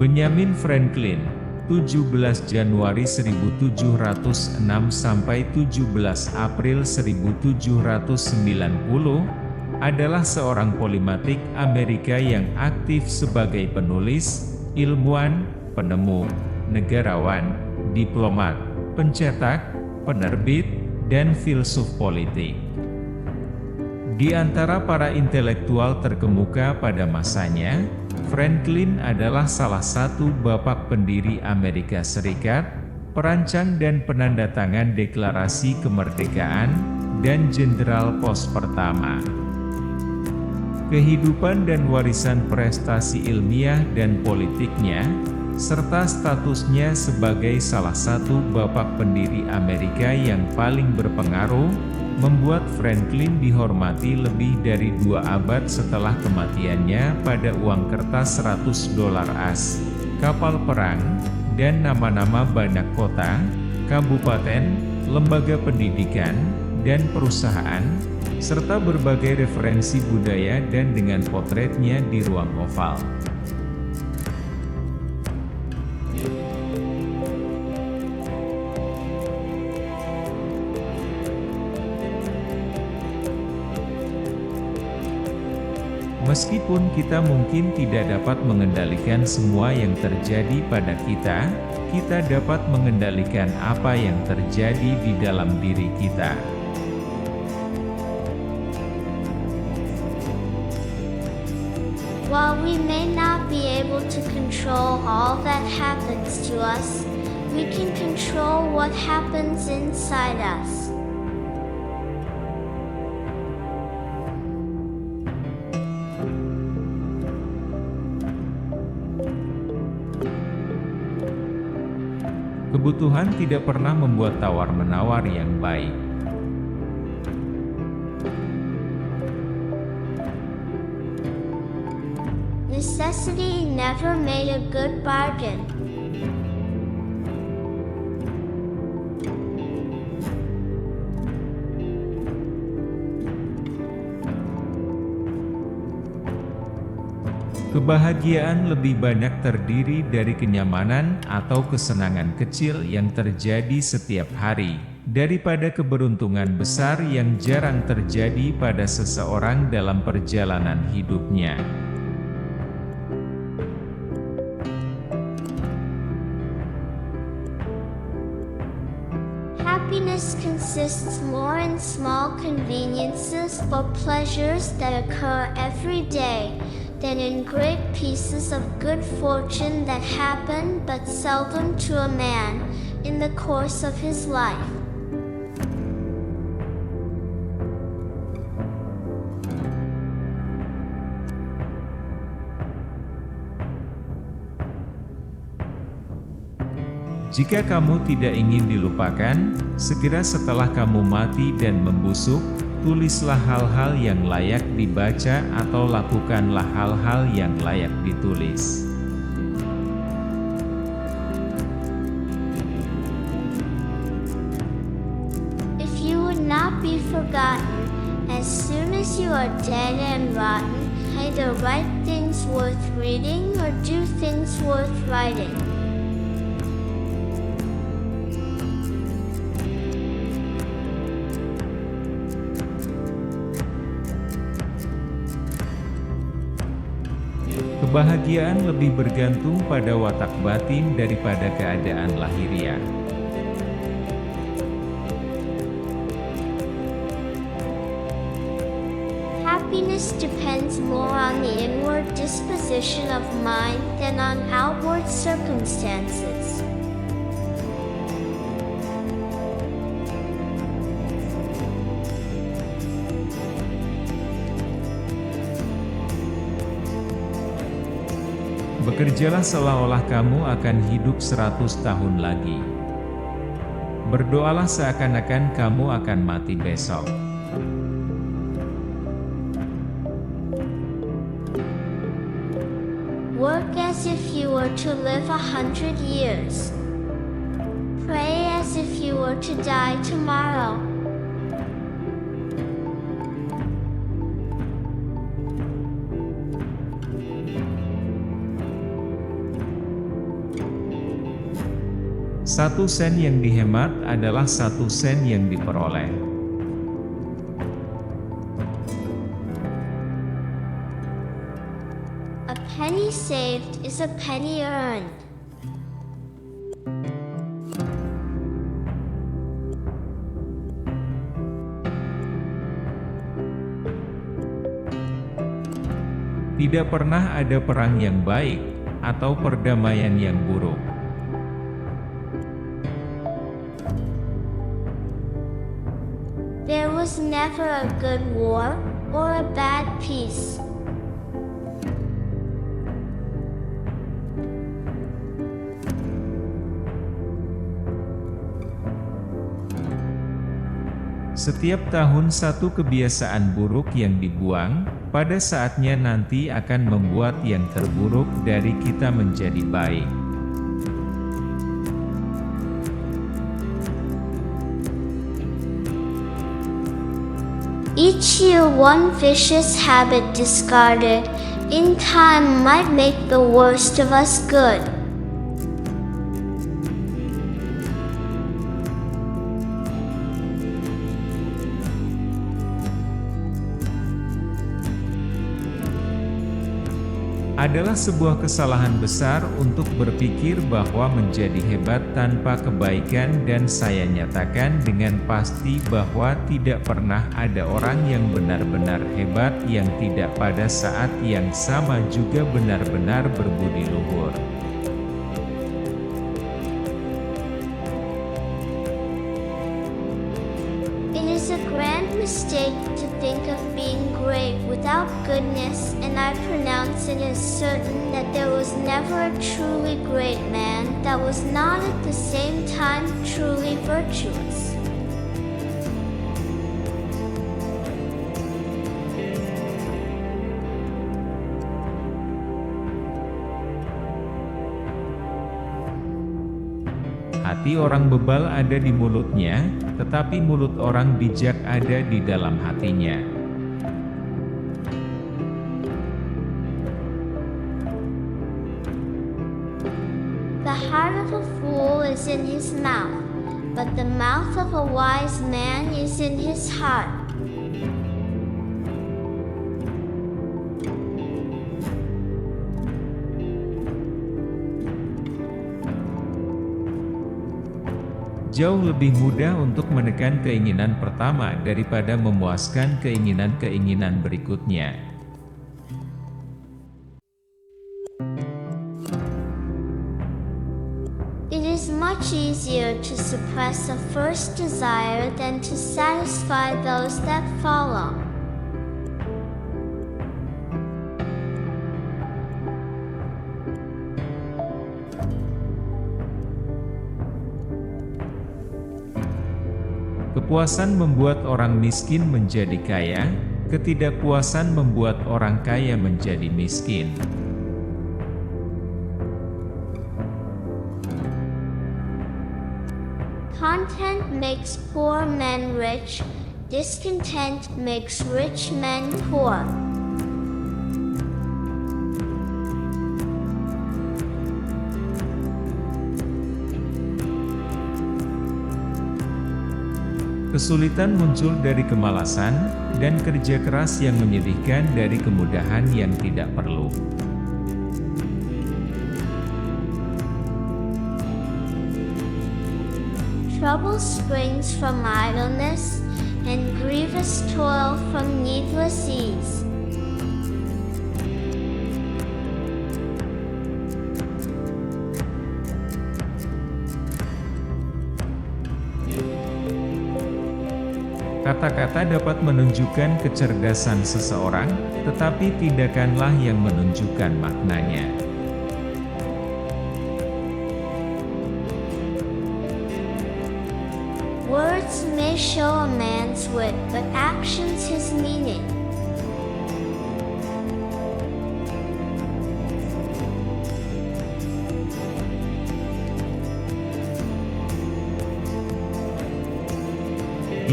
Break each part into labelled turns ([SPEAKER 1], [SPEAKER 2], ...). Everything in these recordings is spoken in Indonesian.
[SPEAKER 1] Benjamin Franklin, 17 Januari 1706 sampai 17 April 1790, adalah seorang polimatik Amerika yang aktif sebagai penulis, ilmuwan, penemu, negarawan, diplomat, pencetak, penerbit, dan filsuf politik. Di antara para intelektual terkemuka pada masanya, Franklin adalah salah satu bapak pendiri Amerika Serikat, perancang dan penandatangan Deklarasi Kemerdekaan, dan Jenderal Pos pertama. Kehidupan dan warisan prestasi ilmiah dan politiknya, serta statusnya sebagai salah satu bapak pendiri Amerika yang paling berpengaruh, membuat Franklin dihormati lebih dari 2 abad setelah kematiannya pada uang kertas $100 AS, kapal perang, dan nama-nama banyak kota, kabupaten, lembaga pendidikan, dan perusahaan, serta berbagai referensi budaya dan dengan potretnya di ruang oval. Meskipun kita mungkin tidak dapat mengendalikan semua yang terjadi pada kita, kita dapat mengendalikan apa yang terjadi di dalam diri kita.
[SPEAKER 2] While we may not be able to control all that happens to us, we can control what happens inside us.
[SPEAKER 1] Kebutuhan tidak pernah membuat tawar-menawar yang baik.
[SPEAKER 2] Necessity never made a good bargain.
[SPEAKER 1] Kebahagiaan lebih banyak terdiri dari kenyamanan atau kesenangan kecil yang terjadi setiap hari, daripada keberuntungan besar yang jarang terjadi pada seseorang dalam perjalanan hidupnya.
[SPEAKER 2] Happiness consists more in small conveniences or pleasures that occur every day, than in great pieces of good fortune that happen but seldom to a man in the course of his life.
[SPEAKER 1] Jika kamu tidak ingin dilupakan, segera setelah kamu mati dan membusuk, tulislah hal-hal yang layak dibaca atau lakukanlah hal-hal yang layak ditulis.
[SPEAKER 2] If you would not be forgotten, as soon as you are dead and rotten, either write things worth reading or do things worth writing.
[SPEAKER 1] Kebahagiaan lebih bergantung pada watak batin daripada keadaan lahiriah.
[SPEAKER 2] Happiness depends more on the inward disposition of mind than on outward circumstances.
[SPEAKER 1] Bekerjalah seolah-olah kamu akan hidup 100 tahun lagi. Berdoalah seakan-akan kamu akan mati besok.
[SPEAKER 2] Work as if you were to live 100 years. Pray as if you were to die tomorrow.
[SPEAKER 1] 1 sen yang dihemat adalah 1 sen yang diperoleh.
[SPEAKER 2] A penny saved is a penny earned.
[SPEAKER 1] Tidak pernah ada perang yang baik, atau perdamaian yang buruk.
[SPEAKER 2] There was never a good war or a bad peace.
[SPEAKER 1] Setiap tahun satu kebiasaan buruk yang dibuang, pada saatnya nanti akan membuat yang terburuk dari kita menjadi baik.
[SPEAKER 2] Each year one vicious habit discarded, in time might make the worst of us good.
[SPEAKER 1] Adalah sebuah kesalahan besar untuk berpikir bahwa menjadi hebat tanpa kebaikan, dan saya nyatakan dengan pasti bahwa tidak pernah ada orang yang benar-benar hebat yang tidak pada saat yang sama juga benar-benar berbudi luhur.
[SPEAKER 2] It is a grand mistake to think of being great without goodness, and I pronounce it as certain that there was never a truly great man that was not at the same time truly virtuous.
[SPEAKER 1] Hati orang bebal ada di mulutnya, tetapi mulut orang bijak ada di dalam hatinya.
[SPEAKER 2] The heart of a fool is in his mouth, but the mouth of a wise man is in his heart.
[SPEAKER 1] Jauh lebih mudah untuk menekan keinginan pertama daripada memuaskan keinginan-keinginan berikutnya.
[SPEAKER 2] It is much easier to suppress a first desire than to satisfy those that follow.
[SPEAKER 1] Kepuasan membuat orang miskin menjadi kaya, ketidakpuasan membuat orang kaya menjadi miskin.
[SPEAKER 2] Content makes poor men rich, discontent makes rich men poor.
[SPEAKER 1] Kesulitan muncul dari kemalasan, dan kerja keras yang menyedihkan dari kemudahan yang tidak perlu.
[SPEAKER 2] Trouble springs from idleness, and grievous toil from needless ease.
[SPEAKER 1] Kata-kata dapat menunjukkan kecerdasan seseorang, tetapi tindakanlah yang menunjukkan maknanya.
[SPEAKER 2] Words may show a man's wit, but actions his meaning.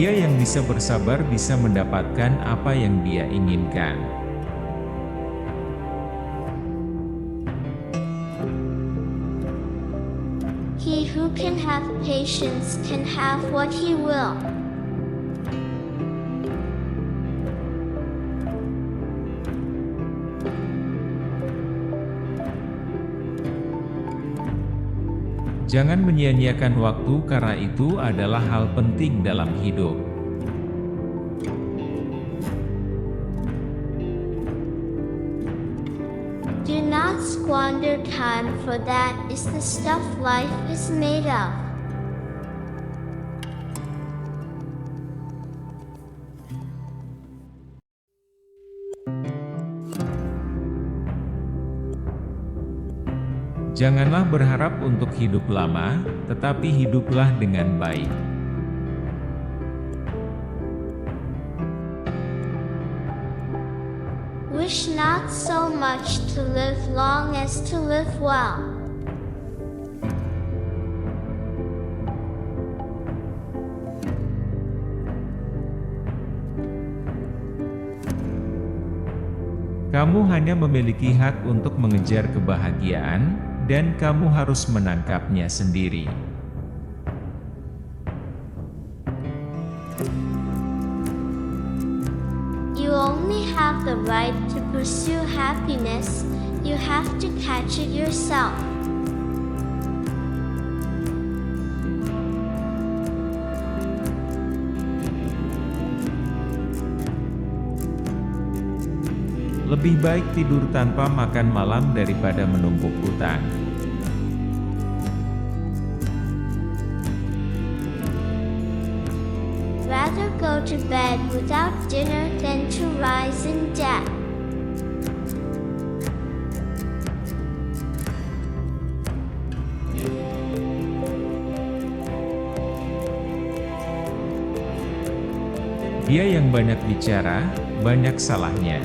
[SPEAKER 1] Dia yang bisa bersabar bisa mendapatkan apa yang dia inginkan.
[SPEAKER 2] He who who can have patience can have what he will.
[SPEAKER 1] Jangan menyia-nyiakan waktu karena itu adalah hal penting dalam hidup.
[SPEAKER 2] Do not squander time, for that is the stuff life is made of.
[SPEAKER 1] Janganlah berharap untuk hidup lama, tetapi hiduplah dengan baik.
[SPEAKER 2] Wish not so much to live long as to live well.
[SPEAKER 1] Kamu hanya memiliki hak untuk mengejar kebahagiaan, dan kamu harus menangkapnya sendiri.
[SPEAKER 2] You only have the right to pursue happiness, you have to catch it yourself.
[SPEAKER 1] Lebih baik tidur tanpa makan malam daripada menumpuk utang.
[SPEAKER 2] Rather go to bed without dinner than to rise in debt.
[SPEAKER 1] Dia yang banyak bicara, banyak salahnya.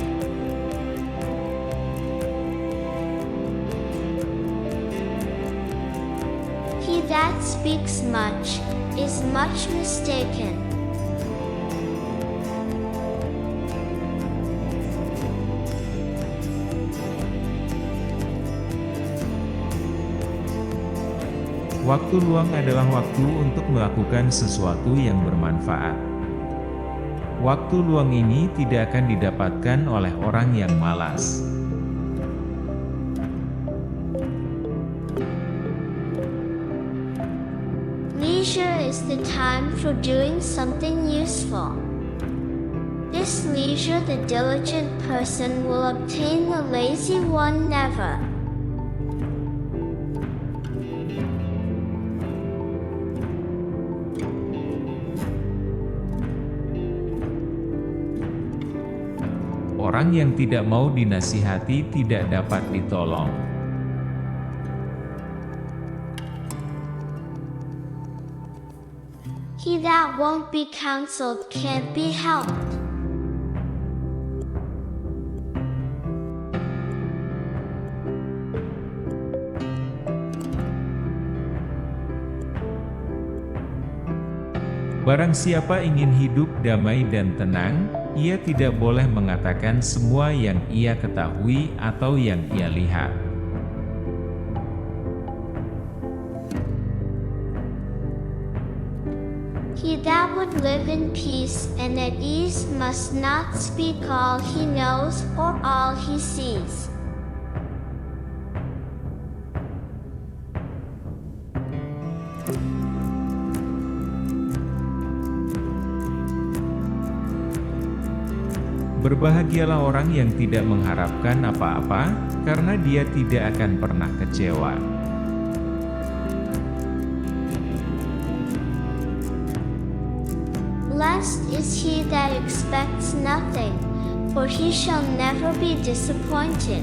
[SPEAKER 2] He that speaks much is much mistaken.
[SPEAKER 1] Waktu luang adalah waktu untuk melakukan sesuatu yang bermanfaat. Waktu luang ini tidak akan didapatkan oleh orang yang malas.
[SPEAKER 2] Leisure is the time for doing something useful. This leisure the diligent person will obtain, the lazy one never.
[SPEAKER 1] Orang yang tidak mau dinasihati tidak dapat ditolong.
[SPEAKER 2] He that won't be counseled can't be helped.
[SPEAKER 1] Barang siapa ingin hidup damai dan tenang, ia tidak boleh mengatakan semua yang ia ketahui atau yang ia lihat.
[SPEAKER 2] He that would live in peace and at ease must not speak all he knows or all he sees.
[SPEAKER 1] Berbahagialah orang yang tidak mengharapkan apa-apa, karena dia tidak akan pernah kecewa.
[SPEAKER 2] Blessed is he that expects nothing, for he shall never be disappointed.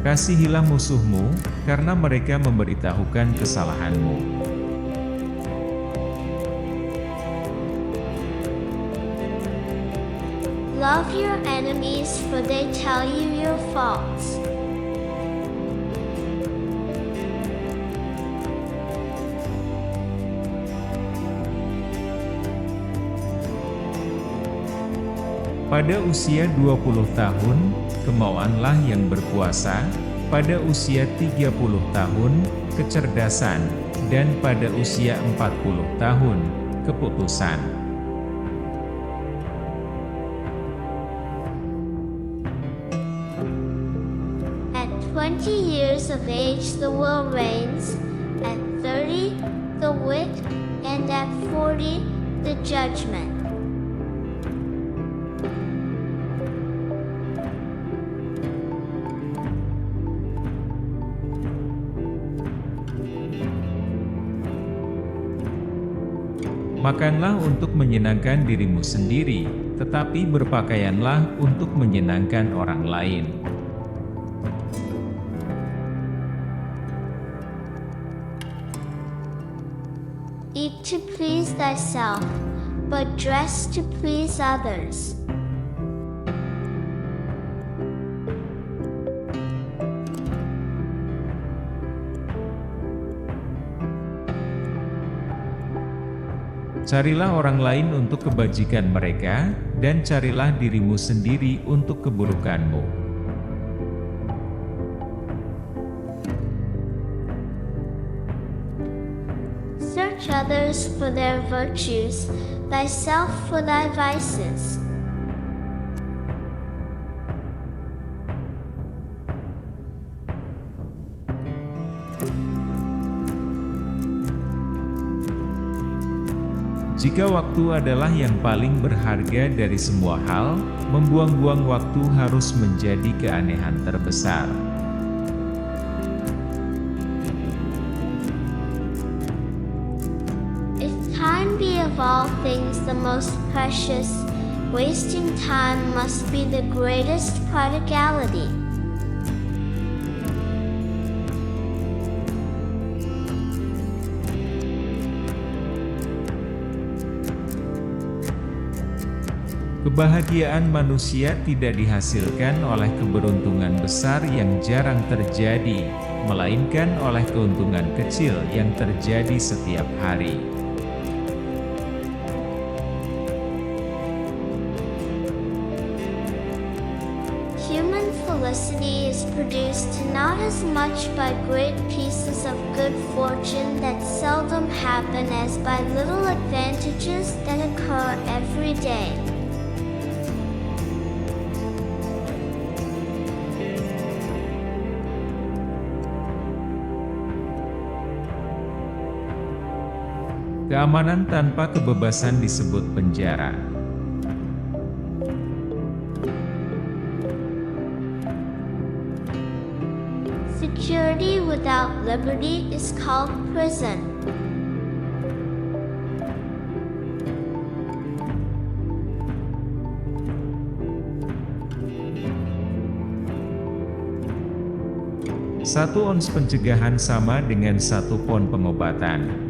[SPEAKER 1] Kasihilah musuhmu, karena mereka memberitahukan kesalahanmu.
[SPEAKER 2] Love your enemies, for they tell you your faults.
[SPEAKER 1] Pada usia 20 tahun, kemauanlah yang berkuasa, pada usia 30 tahun, kecerdasan, dan pada usia 40 tahun, keputusan.
[SPEAKER 2] At 20 years of age the will reigns, at 30 the wit, and at 40 the judgment.
[SPEAKER 1] Makanlah untuk menyenangkan dirimu sendiri, tetapi berpakaianlah untuk menyenangkan orang lain.
[SPEAKER 2] Eat to please thyself, but dress to please others.
[SPEAKER 1] Carilah orang lain untuk kebajikan mereka, dan carilah dirimu sendiri untuk keburukanmu.
[SPEAKER 2] Search others for their virtues, thyself for thy vices.
[SPEAKER 1] Jika waktu adalah yang paling berharga dari semua hal, membuang-buang waktu harus menjadi keanehan terbesar.
[SPEAKER 2] If time be of all things the most precious, wasting time must be the greatest prodigality.
[SPEAKER 1] Kebahagiaan manusia tidak dihasilkan oleh keberuntungan besar yang jarang terjadi, melainkan oleh keuntungan kecil yang terjadi setiap hari.
[SPEAKER 2] Human felicity is produced not as much by great pieces of good fortune that seldom happen as by little advantages that occur every day.
[SPEAKER 1] Keamanan tanpa kebebasan disebut penjara.
[SPEAKER 2] Security without liberty is called prison.
[SPEAKER 1] Satu ons pencegahan sama dengan 1 pon pengobatan.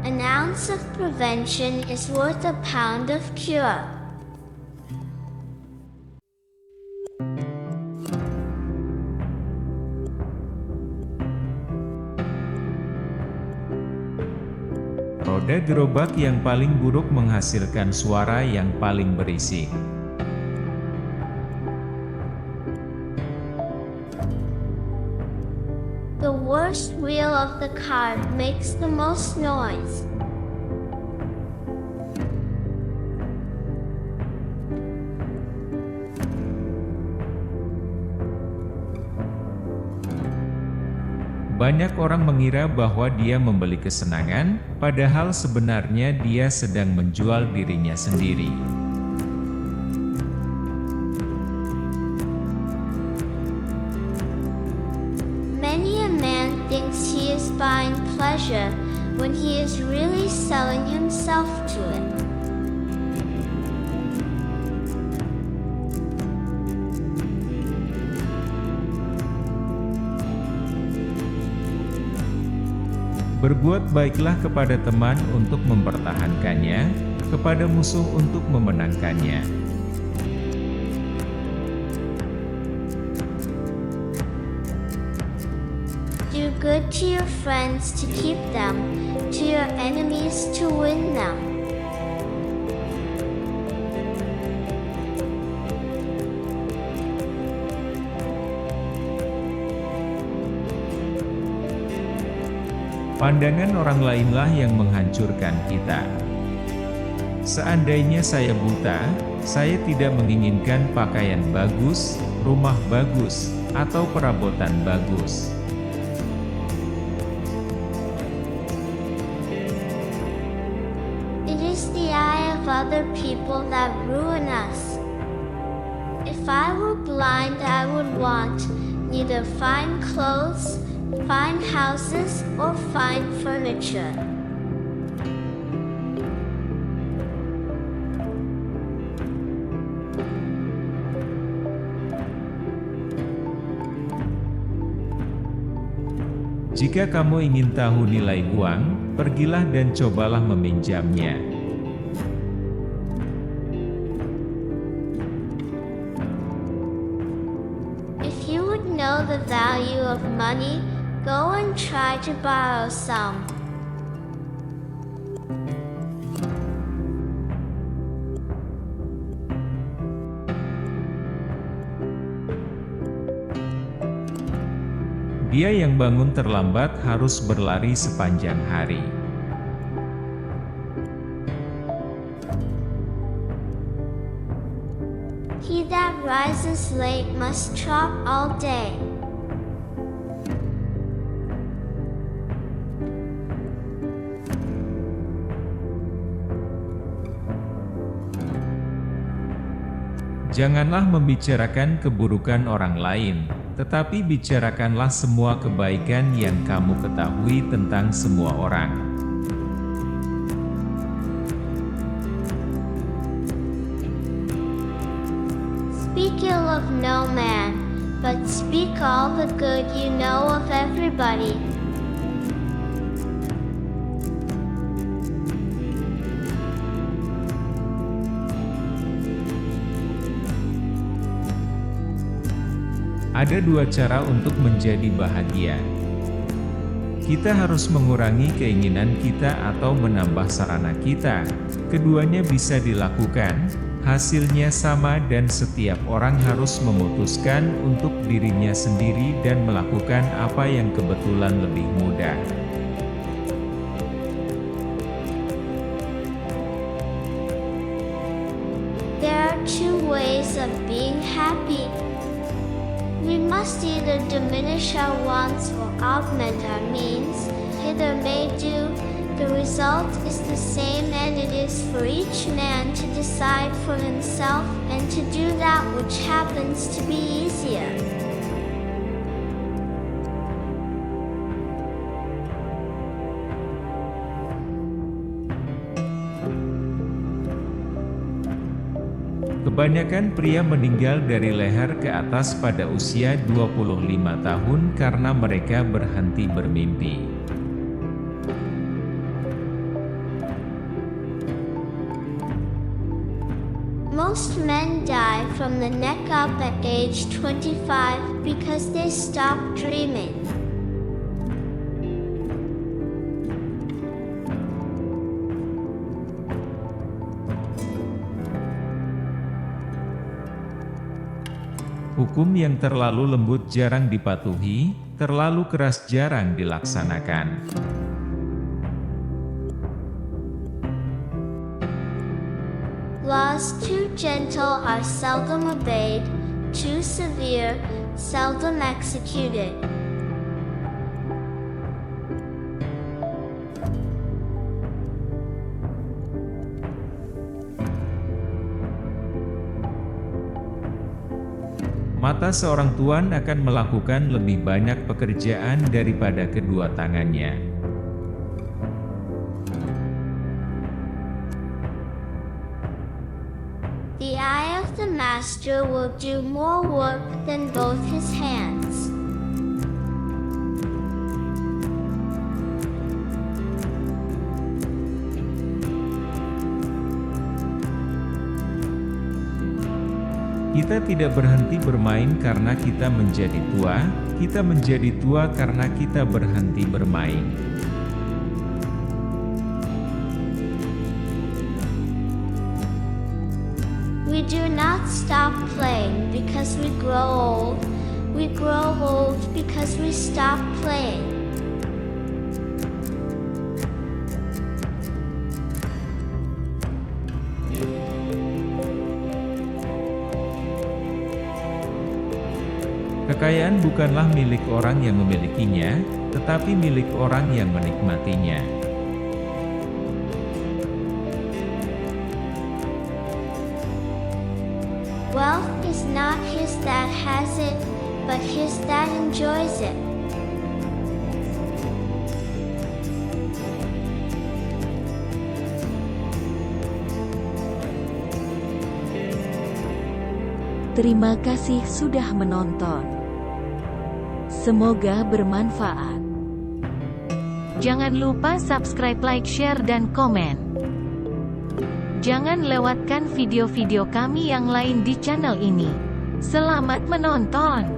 [SPEAKER 2] An ounce of prevention is worth a pound of cure.
[SPEAKER 1] Roda gerobak yang paling buruk menghasilkan suara yang paling berisik.
[SPEAKER 2] The worst wheel of the cart makes the most noise.
[SPEAKER 1] Banyak orang mengira bahwa dia membeli kesenangan, padahal sebenarnya dia sedang menjual dirinya sendiri.
[SPEAKER 2] Many a man thinks he is buying pleasure when he is really selling himself to it.
[SPEAKER 1] Berbuat baiklah kepada teman untuk mempertahankannya, kepada musuh untuk memenangkannya.
[SPEAKER 2] Do good to your friends to keep them, to your enemies to win them.
[SPEAKER 1] Pandangan orang lainlah yang menghancurkan kita. Seandainya saya buta, saya tidak menginginkan pakaian bagus, rumah bagus, atau perabotan bagus.
[SPEAKER 2] It is the eye of other people that ruin us. If I were blind, I would want neither fine clothes, fine houses, or fine furniture.
[SPEAKER 1] Jika kamu ingin tahu nilai uang, pergilah dan cobalah meminjamnya.
[SPEAKER 2] If you would know the value of money, go and try to borrow some.
[SPEAKER 1] Dia yang bangun terlambat harus berlari sepanjang hari.
[SPEAKER 2] He that rises late must trot all day.
[SPEAKER 1] Janganlah membicarakan keburukan orang lain, tetapi bicarakanlah semua kebaikan yang kamu ketahui tentang semua orang.
[SPEAKER 2] Speak ill of no man, but speak all the good you know of everybody.
[SPEAKER 1] Ada dua cara untuk menjadi bahagia. Kita harus mengurangi keinginan kita atau menambah sarana kita. Keduanya bisa dilakukan, hasilnya sama dan setiap orang harus memutuskan untuk dirinya sendiri dan melakukan apa yang kebetulan lebih mudah.
[SPEAKER 2] There are two ways of being happy. We must either diminish our wants or augment our means. Either may do. The result is the same, and it is for each man to decide for himself and to do that which happens to be easier.
[SPEAKER 1] Kebanyakan pria meninggal dari leher ke atas pada usia 25 tahun karena mereka berhenti bermimpi.
[SPEAKER 2] Most men die from the neck up at age 25 because they stop dreaming.
[SPEAKER 1] Hukum yang terlalu lembut jarang dipatuhi, terlalu keras jarang dilaksanakan.
[SPEAKER 2] Laws too gentle are seldom obeyed, too severe, seldom executed.
[SPEAKER 1] Mata seorang tuan akan melakukan lebih banyak pekerjaan daripada kedua tangannya.
[SPEAKER 2] The eye of the master will do more work than both his hands.
[SPEAKER 1] Kita tidak berhenti bermain karena kita menjadi tua, kita menjadi tua karena kita berhenti bermain.
[SPEAKER 2] do not stop playing because we grow old. We grow old because we stop playing.
[SPEAKER 1] Kekayaan bukanlah milik orang yang memilikinya, tetapi milik orang yang menikmatinya.
[SPEAKER 2] Wealth is not his that has it, but his that enjoys it.
[SPEAKER 3] Terima kasih sudah menonton. Semoga bermanfaat.
[SPEAKER 4] Jangan lupa subscribe, like, share, dan komen. Jangan lewatkan video-video kami yang lain di channel ini. Selamat menonton!